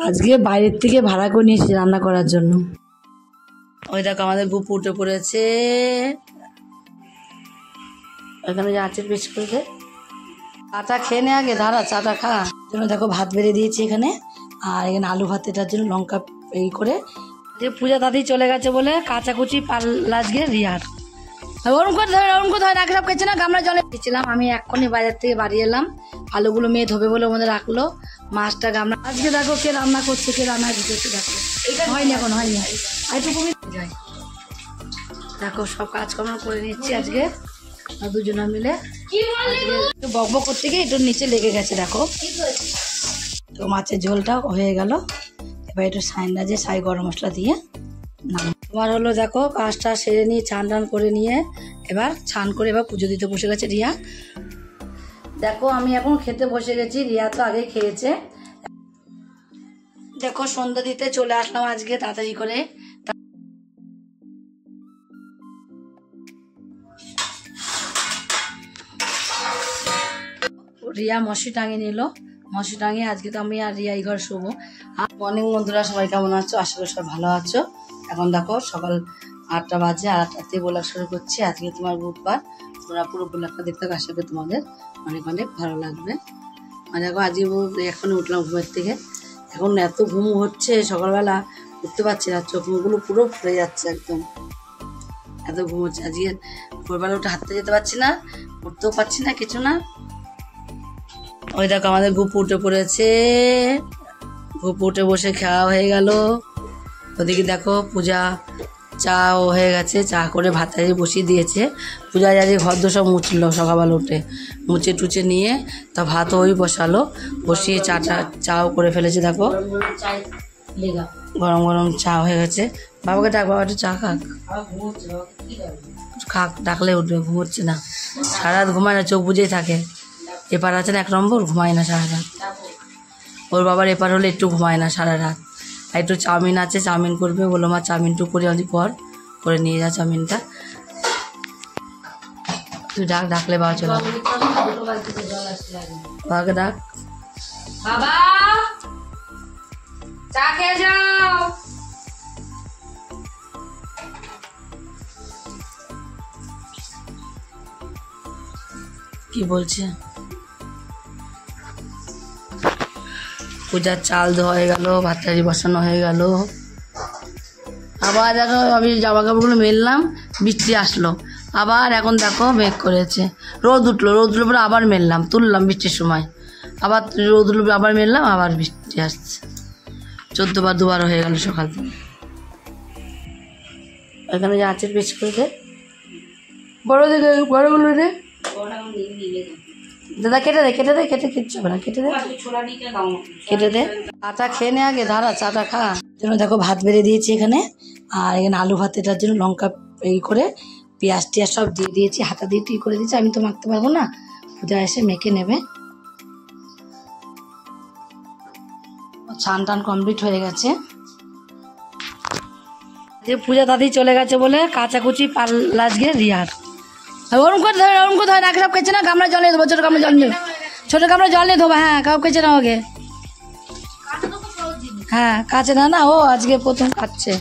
আজকে বাইরের থেকে ভাড়া করে নিয়েছি রান্না করার জন্য। ওই দেখো আমাদের গুপ উঠে পড়েছে। ওইখানে যে আঁচের বেশ করে চাটা খেয়ে নে আগে, দাঁড়া চাটা খা। জন্য দেখো ভাত বেড়ে দিয়েছি এখানে, আর এখানে আলু ভাত, এটার জন্য লঙ্কা এই করে। যে পূজা দাদি চলে গেছে বলে কাঁচাকুচি পাল্লা আজকে রিয়ার। ওরম করে ধরে রাখে সব খেয়েছে না, গামলা জলে দিয়েছিলাম। আমি এক্ষুনি বাজার থেকে বাড়ি এলাম, আলুগুলো মেয়ে ধোবে বলে ওদের রাখলো, মাছটা গামলা। আজকে দেখো কে রান্না করছে, কে রান্না ঢুকেছে দেখো। হয়নি এখন, হয়নি, একটু যায়। দেখো সব কাজকর্ম করে নিচ্ছি আজকে দুজনে মিলে। একটু বকবক করতে গিয়ে একটু নিচে লেগে গেছে দেখো। তো মাছের ঝোলটা হয়ে গেল, এবার একটু সাই গরম মশলা দিয়ে নাম। তোমার হলো দেখো কাজটা সেরে নিয়ে চান টান করে নিয়ে এবার ছান করে এবার পুজো দিতে বসে গেছে রিয়া। দেখো আমি এখন খেতে বসে গেছি, রিয়া তো আগে খেয়েছে। দেখো সন্ধ্যা দিতে চলে আসলাম আজকে তাড়াতাড়ি করে। রিয়া মশি টাঙিয়ে নিল, মশি টাঙিয়ে আজকে তো আমি আর রিয়া এই ঘর শোবো। আর মর্নিং বন্ধুরা, সবাই কেমন আছো? আশা করি সবাই ভালো আছো। এখন দেখো সকাল 8টা বাজে, আর 8টাতে ব্লগ শুরু করছি। আজকে তোমার বুধবার, তোমরা পুরো ব্লগটা দেখতে আশা করি তোমাদের অনেক অনেক ভালো লাগবে। আর দেখো আজকে এখন উঠলাম ঘুমের থেকে, এখন এত ঘুম হচ্ছে সকালবেলা, উঠতে পারছি না, চোখ মুখগুলো পুরো ফুলে যাচ্ছে একদম, এত ঘুম হচ্ছে। আজকে ভোরবেলা উঠে হাঁটতে যেতে পারছি না, উঠতেও পারছি না কিছু না। ওই দেখো আমাদের গুপ উঠে পড়েছে, গুপ উঠে বসে খাওয়া হয়ে গেল। ওদিকে দেখো পূজা চাও হয়ে গেছে, চা করে ভাত বসিয়ে দিয়েছে। পূজা আজকে ঘর দোর সব মুছলো সকালবেলা উঠে, মুছে টুচে নিয়ে তা ভাত ওই বসালো, বসিয়ে চাও করে ফেলেছে। দেখো গরম গরম চা হয়ে গেছে। বাবাকে ডাক, বাবা একটু চা খাক, খাক, ডাকলে উঠবে, ঘুমোচ্ছে না, সারা রাত ঘুমায় না, চোখ বুঝেই থাকে। এপার আছে না 1 নম্বর, ঘুমায় না সারা রাত। ওর বাবার এপার হলে একটু ঘুমায় না সারা রাত। আর একটু চাউমিন আছে, চাউমিন করবে, বললো মা চাউমিনটু করে আমি পর করে নিয়ে যা চাউমিনটা। তুই ডাকলে বাবা চলে, বাবাকে ডাক, বাবা চা খেয়ে যাও। কি বলছে? পূজার চাল ধোয়া হয়ে গেল, ভাতটারি বসানো হয়ে গেল। আবার দেখো আমি জামা কাপড়গুলো মেললাম, বৃষ্টি আসলো আবার। এখন দেখো মেঘ করেছে, রোদ উঠলো পরে আবার মেললাম, তুললাম বৃষ্টির সময়, আবার রোদ উঠলো আবার মেললাম, আবার বৃষ্টি আসছে। 14 বার 2 বার হয়ে গেল সকাল থেকে। এখানে যে আঁচের বেশ করে দে, বড়গুলো রে দাদা, কেটে কিচ্ছু হবে না, কেটে দে। চাটা খেয়ে নে আগে, দাঁড়া চাটা খা। জন্য দেখো ভাত বেড়ে দিয়েছি এখানে, আর এখানে আলু ভাত, এটার জন্য লঙ্কা এই করে পেঁয়াজ টিয়াজ সব দিয়ে দিয়েছি, হাতা দিয়ে ঠিক করে দিয়েছি। আমি তো মাখতে পারবো না, পূজা এসে মেখে নেবে। ছান টান কমপ্লিট হয়ে গেছে। যে পূজা দাদি চলে গেছে বলে কাঁচাকুচি পাল্লা আজকে রিয়ার। ওরম করে ধরে রাখে সব খেয়েছে না, গামলা জল নিয়ে দেবো, ছোটো গামলা জল নিয়ে, ছোটো গামলা জল নিয়ে দেবো। হ্যাঁ কাউ খেয়েছে না ওকে, হ্যাঁ কাছে না ও আজকে প্রথম খাচ্ছে।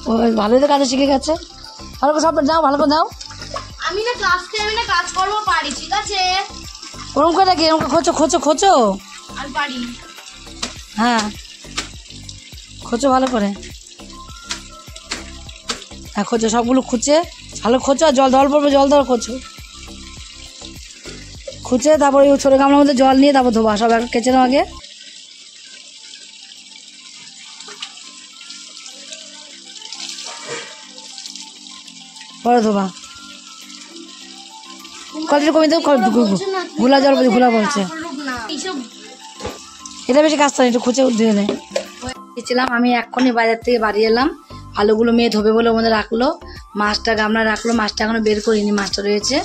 ও ভালোই তো কাজে শিখে গেছে। ভালো করে সব দাও, ভালো করে দাও। আমি না ক্লাস থেকে আমি না কাজকর্ম পারি, ঠিক আছে? ওরম করে নাকি, এরকম খোঁচো আমি পারি। হ্যাঁ খোঁচো ভালো করে, হ্যাঁ খোঁচো, সবগুলো খুঁচে ভালো খোঁচো, আর জল পড়বে, জল দেওয়ার খুঁচে তারপর ওই ছোটো গামলার মধ্যে জল নিয়ে তারপর ধোবা। সব কেচে নাও আগে। পরে ধোবা, কলটা কমে দেবো, ঘোলা জল বলছে, ঘোলা বলছে। এটা বেশি কাজ করে, একটু খুঁচে ধুয়ে নেয়। গেছিলাম আমি এক্ষুনি বাজার থেকে বাড়ি এলাম, আলুগুলো মেয়ে ধোবে বলে ওদের রাখলো, মাছটা গামলা রাখলো, মাছটা এখনো বের করিনি, মাছটা রয়েছে,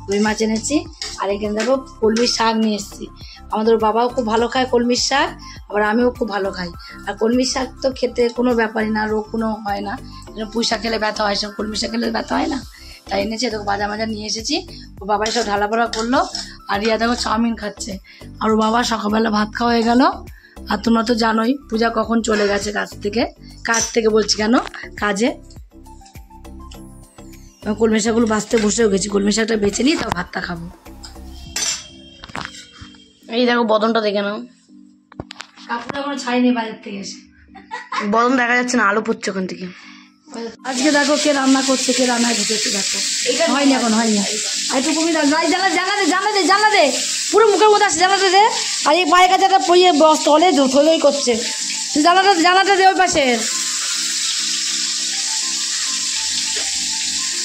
রুই মাছ এনেছি। আর এখানে দেখো কলমির শাক নিয়ে এসেছি। আমাদের বাবাও খুব ভালো খায় কলমির শাক, আবার আমিও খুব ভালো খাই। আর কলমির শাক তো খেতে কোনো ব্যাপারই না, রোগ কোনো হয় না। পুঁই শাক খেলে ব্যথা হয়, সব কলমির শাক খেলে ব্যথা হয় না, তাই এনেছি। দেখো বাজা নিয়ে এসেছি। ও বাবাই সব ঢালা পড়া করলো, আর রিয়া দেখো চাউমিন খাচ্ছে। আর ও বাবা সকালবেলা ভাত খাওয়া হয়ে গেল, আর তোমরা তো জানোই পূজা কখন চলে গেছে কাজ থেকে বলছি কেন, কাজে। কলমি শাকগুলো বাঁচতে বসেও গেছি, কলমি শাকটা বেছে নিই তাও ভাতটা খাবো। এই দেখো বদনটা দেখে নাও। কাপড়টা আমার ছাইনি বাজার থেকে এসে, বদন দেখা যাচ্ছে না, আলো পড়ছে ওখান থেকে। আজকে দেখো কে রান্না করছে, কে রান্না ঢুকেছে দেখো। হয়নি এখন, হয়নি। আর একটু কমি দাও, জানলা দে পুরো মুখের মধ্যে আসছে, জানলাটা দে। আর এই পায়ের কাছে একটা পইয়ে তলে থই করছে, জানলাটা দে ওই পাশে,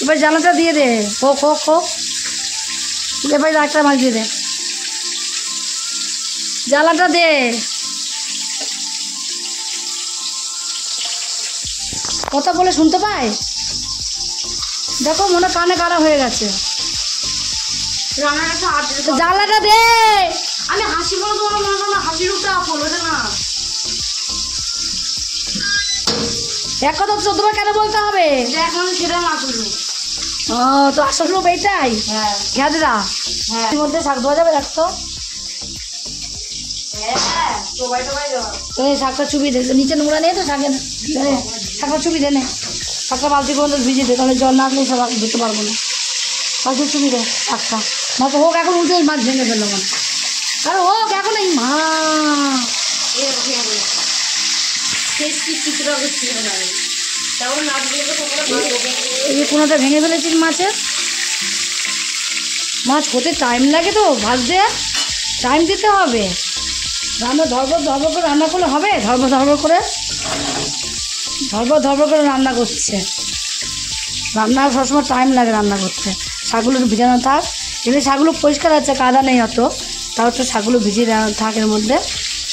এবার জানলাটা দিয়ে দে। হোক এবার একটা মাছ দিয়ে দে, জানলাটা দে। কথা বলে শুনতে পাই? দেখো মনে কানে কারা হয়ে গেছে। জানলাটা দে। আমি হাসি বলে তোমার মনে করো না, হাসির উপরে আপলো না। এক কথা 14 বার কেন বলতে হবে? এখন সেটা না করলো। ও তো আসল রূপ এইটাই। হ্যাঁ ঘেদরা এর মধ্যে শাক ধোয়া যাবে দেখতো। হ্যাঁ সবাই দাও। এই শাকটা চুবি দে, নিচে নোংরা নেই তো শাকের, শাকটা চুবি দে নে। শাকটা বালতি করে ভিজে দে, তাহলে জল না আসলে সব ধুতে পারবো না। বালতি চুবি দে শাকটা, মাছ হোক এখন উঠে মাছ ভেঙে ফেললো মানে। আরে হোক এখন এই মা এই কোনোটা ভেঙে ফেলেছিস মাছের। মাছ হতে টাইম লাগে তো ভাজতে, টাইম দিতে হবে। রান্না ধরবর করে রান্না করলে হবে? ধরবর করে রান্না করছে। রান্না সবসময় টাইম লাগে রান্না করতে। শাকগুলো ভিজানো থাক, এমনি শাকগুলো পরিষ্কার আছে, কাদা নেই অত, তাও তো শাকগুলো ভিজিয়ে থাক এর মধ্যে।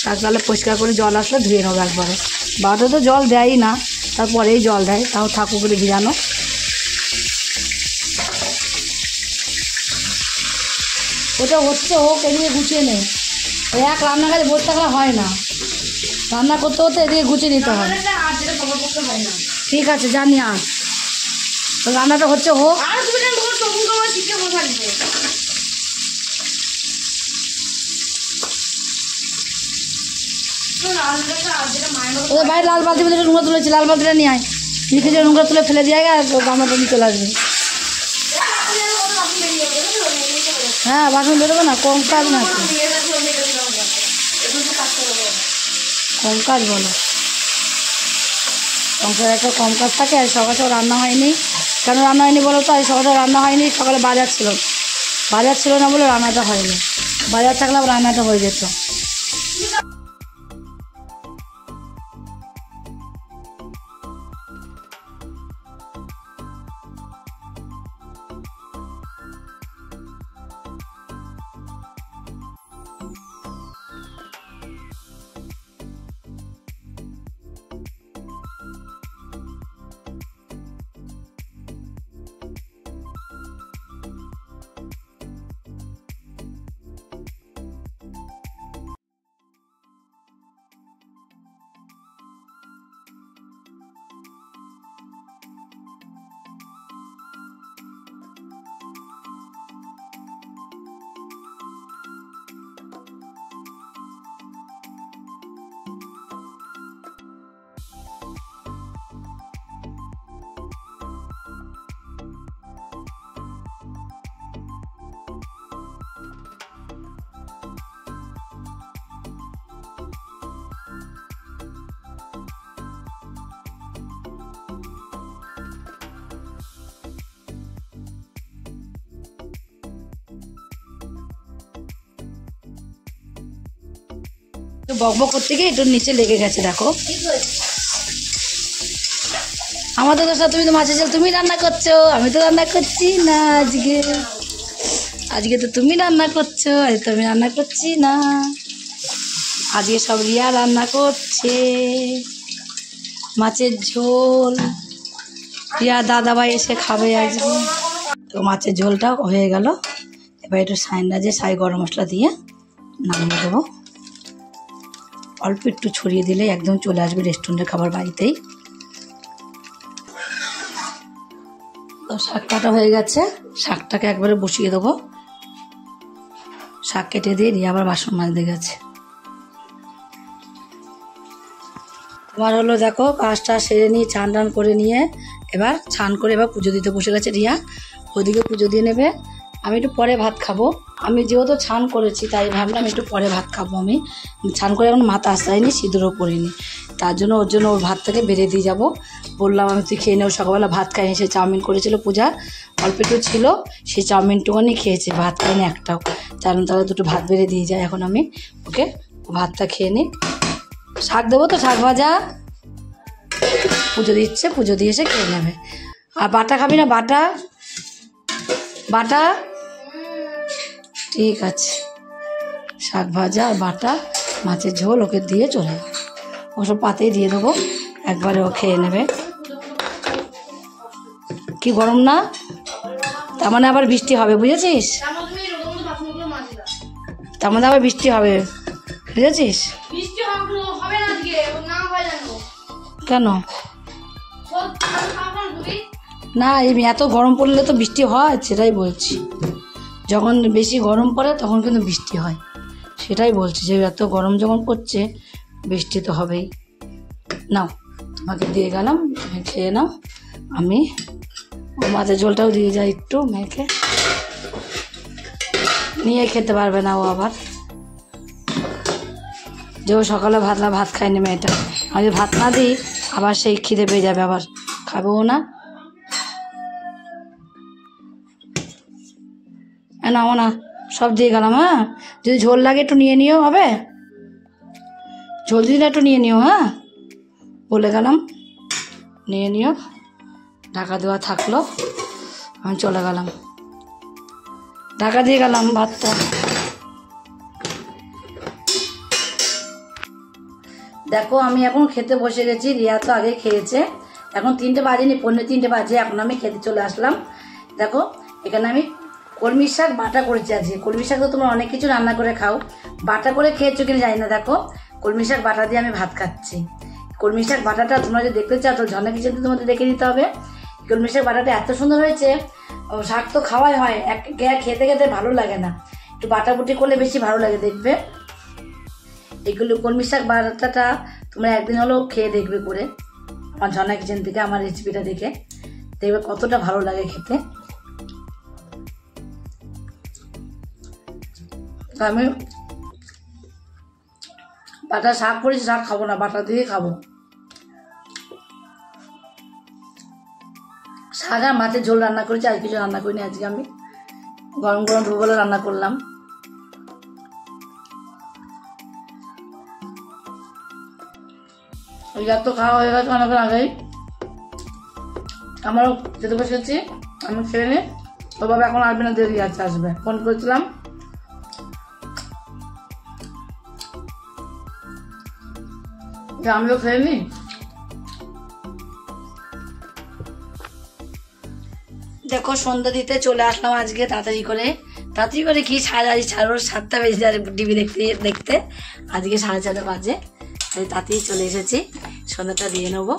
শাক তাহলে পরিষ্কার করে জল আসলে ধুয়ে নেবো একবারে। বাড়িতে তো জল দেয়ই না, তারপরেই জল দেয়, তাও থাকুক করে ভিজানো। ওটা হচ্ছে হোক, এদিকে গুছিয়ে নে। ওই এক রান্নাঘরে বসে থাকলে হয় না, রান্না করতে এদিকে গুছিয়ে নিতে হয়। ঠিক আছে জানি, আস রান্নাটা হচ্ছে হোক। ওদের বাইরে লাল বালতি বলে নোংরা তুলেছি, লাল বালতিটা নিয়ে আয়, লিখে যে নোংরা তুলে ফেলে দিয়ে আয়, গামলাটা নিয়ে চলে আসবে। হ্যাঁ বাসন বেরোবে না, কম কাজ না, কম কাজ বলো। সংসারে একটা কম কাজ থাকে। আর সকালে রান্না হয়নি, কেন রান্না হয়নি বলো তো? আর সকালে রান্না হয়নি, সকালে বাজার ছিল না বলে রান্নাটা হয়নি। বাজার থাকলে রান্নাটা হয়ে যেত। বকবক করতে গিয়ে একটু নিচে লেগে গেছে দেখো। আমাদের তো তুমি তো মাছের ঝোল তুমি রান্না করছো, আমি তো রান্না করছি না। আজকে তো তুমি রান্না করছো, আজ তো আমি রান্না করছি না। আজকে সব রিয়া রান্না করছে মাছের ঝোল। রিয়া দাদাভাই এসে খাবে আজকে। তো মাছের ঝোলটা হয়ে গেল। এবার একটু সাই গরম মশলা দিয়ে নামিয়ে দেবো। অল্প একটু ছড়িয়ে দিলে একদম চলে আসবে রেস্টুরেন্টের খাবার বাড়িতেই। তো শাক কাটা হয়ে গেছে, শাকটাকে একবারে বসিয়ে দেবো। শাক কেটে দিয়ে রিয়া আবার বাসন মাজতে গেছে। তোমার হলো দেখো কাজটা সেরে নিয়ে চান টান করে নিয়ে এবার স্নান করে এবার পুজো দিতে বসে গেছে রিয়া। ওদিকে পুজো দিয়ে নেবে, আমি একটু পরে ভাত খাবো। আমি যেহেতু স্নান করেছি তাই ভাবলাম একটু পরে ভাত খাবো। আমি স্নান করে এখন মাথা আসাইনি, সিঁদুরও পরিনি, তার জন্য ওর ভাত থেকে বেড়ে দিয়ে যাবো। বললাম আমি তুই খেয়ে নেও, সকালবেলা ভাত খাইনি, সে চাউমিন করেছিল পূজা, অল্প একটু ছিল, সেই চাউমিনটুকুনি খেয়েছে, ভাত খাইনি একটাও। তাহলে দুটো ভাত বেড়ে দিয়ে যায়। এখন আমি ওকে ভাতটা খেয়ে নিই। শাক দেবো তো, শাক ভাজা পুজো দিচ্ছে, পুজো দিয়ে এসে খেয়ে নেবে। আর বাটা খাবি না? বাটা বাটা ঠিক আছে, শাক ভাজা আর বাটা মাছের ঝোল ওকে দিয়ে চলে যাবে। ওসব পাতেই দিয়ে দেবো, একবারে ও খেয়ে নেবে। কি গরম না? তার মানে আবার বৃষ্টি হবে, বুঝেছিস? তার মানে আবার বৃষ্টি হবে, বুঝেছিস? কেন না, এই এত গরম পড়লে তো বৃষ্টি হয়, সেটাই বলছি। যখন বেশি গরম পড়ে তখন কিন্তু বৃষ্টি হয়, সেটাই বলছি যে এত গরম যখন পড়ছে বৃষ্টি তো হবেই। নাও, তোমাকে দিয়ে গেলাম, তুমি খেয়ে নাও। আমি মাছের ঝোলটাও দিয়ে যাই একটু, মেয়েকে নিয়ে খেতে পারবে না ও আবার, যে ও সকালে ভাত খায়নি মেয়েটা। আমি যদি ভাত না দিই আবার সেই খিদে পেয়ে যাবে, আবার খাবেও না। নাও না, সব দিয়ে গেলাম। হ্যাঁ, যদি ঝোল লাগে একটু নিয়ে নিও, হবে? ঝোল দিলে একটু নিয়ে নিও, হ্যাঁ বলে গেলাম, নিয়ে নিও। ঢাকা দেওয়া থাকলো, আমি চলে গেলাম, ঢাকা দিয়ে গেলাম ভাতটা। দেখো আমি এখন খেতে বসে গেছি, রিয়া তো আগে খেয়েছে। এখন 3টে বাজেনি, 3:45 বাজে, এখন আমি খেতে চলে আসলাম। দেখো এখানে আমি কলমির শাক বাটা করেছি আজকে। কলমির শাক তো তোমরা অনেক কিছু রান্না করে খাও, বাটা করে খেয়েছো কিনা জানি না। দেখো কলমির শাক বাটা দিয়ে আমি ভাত খাচ্ছি। কলমির শাক বাটাটা তোমরা যদি দেখতে চাও তো ঝর্ণা কিচেনে তোমাদের দেখে নিতে হবে। কলমির শাক বাটাটা এত সুন্দর হয়েছে, শাক তো খাওয়াই হয়, খেতে খেতে ভালো লাগে না, একটু বাটাবুটি করলে বেশি ভালো লাগে। দেখবে এগুলো কলমির শাক বাটাটা তোমরা একদিন হলেও খেয়ে দেখবে করে, আমার ঝর্ণা কিচেন থেকে আমার রেসিপিটা দেখে দেখবে কতটা ভালো লাগে খেতে। আমি বাটা শাক করেছি, শাক খাবো না, বাটা দিয়ে খাবো। শাক আর মাছের ঝোল রান্না করেছি, আর কিছু রান্না করিনি আজকে। আমি গরম গরম দুপুরবেলা রান্না করলাম। ওই রাত তো খাওয়া হয়ে গেছে অনেকক্ষণ আগেই, আমারও খেতে বসেছি, আমি খেয়ে নিই। ওর বাবা এখন আসবে না, দেরি আছে, আসবে, ফোন করেছিলাম। আমিও খেয়ে নিই। দেখো সন্ধ্যা দিতে চলে আসলাম আজকে তাড়াতাড়ি করে কি 7:30 বেজে যায় টিভি দেখতে। আজকে 4:30 বাজে, তাই তাড়াতাড়ি চলে এসেছি, সন্ধ্যাটা দিয়ে নেবো।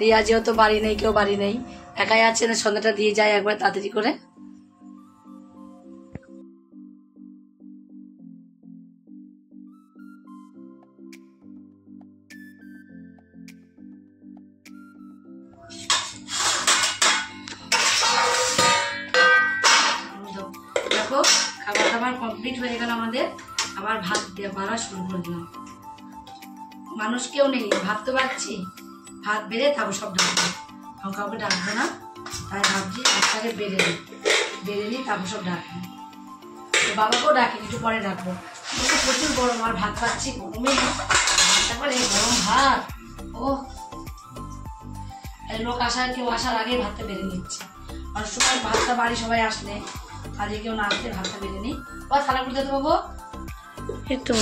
রিয়া যেহেতু বাড়ি নেই, কেউ বাড়ি নেই, একাই আছে, না সন্ধ্যাটা দিয়ে যায় একবার তাড়াতাড়ি করে। দেখো খাবার দাবার কমপ্লিট হয়ে গেল আমাদের, আবার ভাত দিয়ে বাড়া শুরু করলাম। মানুষ কেউ নেই, ভাবতে পারছি, ভাত বেড়ে তারপর সব ডাকবো, আমি কাউকে ডাকবো না, তাই ভাবছি ভাতটাকে বেড়ে নিই তারপর সব ডাকবো। বাবাকেও ডাকি, একটু পরে ডাকবো। প্রচুর গরম, আর ভাত পাচ্ছি গরমে, ভাতটা করে গরম ভাত। ও লোক কেউ আসার আগে ভাতটা বেড়ে নিচ্ছে, অনেক সময় ভাতটা বাড়ি সবাই আসলে, আজকে কেউ না আসলে ভাতটা বেড়ে নিই। ও থালা করতে দেবো একটু,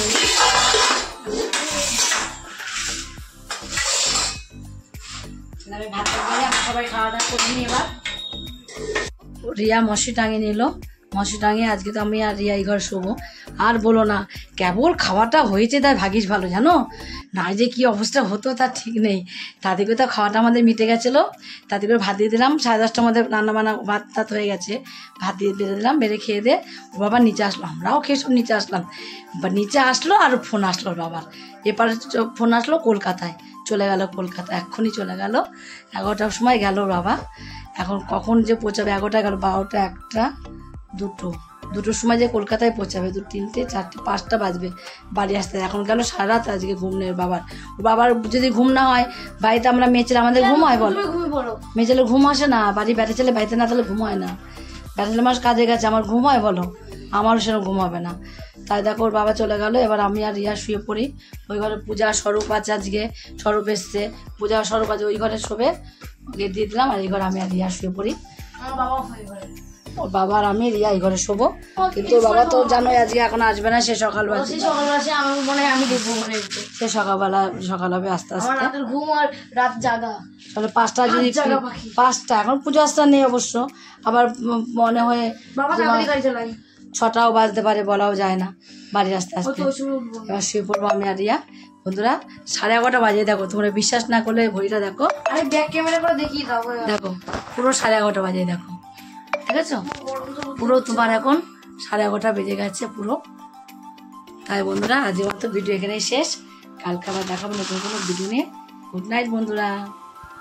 আমি ভাতটা বেড়ে আমরা সবাই খাওয়া দাওয়া করে নিই। এবার রিয়া মশি টাঙিয়ে নিল, মশি টাঙিয়ে আজকে তো আমি আর রিয়া এই ঘরে শোবো। আর বলো না, কেবল খাওয়াটা হয়েছে তাই ভাগিস ভালো, জানো না যে কি অবস্থা হতো তার ঠিক নেই। তাতে করে তো খাওয়াটা আমাদের মিটে গেছিলো। তাতে করে ভাত দিয়ে দিলাম, 10:30টার মধ্যে রান্না বান্না ভাত টাত হয়ে গেছে। ভাত দিয়ে বেড়ে দিলাম, বেড়ে খেয়ে দিয়ে ওর বাবা নিচে আসলো, আমরাও খেয়ে সব নিচে আসলাম। বা নিচে আসলো আর ফোন আসলো ওর বাবার, এপারে ফোন আসলো কলকাতায়, চলে গেল কলকাতা, এক্ষুনি চলে গেল। 11টার সময় গেল ওর বাবা। এখন কখন যে পৌঁছাবে, 11টা গেল, 12টা, 1টা, 2টোর সময় যে কলকাতায় পৌঁছাবে, 2, 3, 4, 5টা বাজবে বাড়ি আসতে। এখন গেল সারা রাত, আজকে ঘুম নেই বাবার যদি ঘুম না হয়, বাড়িতে আমরা মেয়ে ছেলে আমাদের ঘুম হয় বলো? মেয়ে ছেলে ঘুম আসে না, ব্যাটা ছেলে বাড়িতে না থাকলে ঘুম হয় না। ব্যাটা ছেলে মানুষ কাজে গেছে, আমার ঘুম হয় বলো? আমারও সেরকম ঘুম হবে না। তাই দেখো ওর বাবা চলে গেল, এবার আমি আর রিয়া শুয়ে পড়ি। ওই ঘরে পূজা স্বরূপ আছে, আজকে স্বরূপ এসছে, পূজা স্বরূপ আছে, ওই ঘরে শোবে, গেট দিয়ে দিলাম। আর এই ঘরে আমি আর রিয়া শুয়ে পড়ি। আমার বাবা হয়ে গেল, ওর বাবা আর আমি রিয়া এই ঘরে শোবো। কিন্তু ওর বাবা তো জানোই আজকে এখন আসবে না, সে সকালবেলা, আমার মনে হয় আমি দেখবো মনে হচ্ছে সে সকাল হবে আস্তে আমার আস্তে। রাতের ঘুম আর রাত জাগা। তাহলে 5টা যদি 5টা, এখন পুজো আসতে নেই অবশ্য, আবার মনে হয় বাবা তাড়াতাড়ি গাড়ি চালাই, 6টাও বাজতে পারে, বলাও যায় না বাড়ি আসতে আসতে। ওই সময় উঠবো। এবার শুয়ে পড়বো আমি আর রিয়া। বন্ধুরা 11:30 বাজে, দেখো তোমরা বিশ্বাস না করলে ঘড়িটা দেখো, আরে ব্যাক ক্যামেরা করে দেখিয়ে দাও। দেখো পুরো 11:30 বাজে, দেখো ঠিক আছে, পুরো তোমার এখন 11:30 বেজে গেছে পুরো। তাই বন্ধুরা আজকের মতো ভিডিও এখানেই শেষ, কালকে আবার দেখাবো নতুন কোনো ভিডিও নিয়ে। গুড নাইট বন্ধুরা।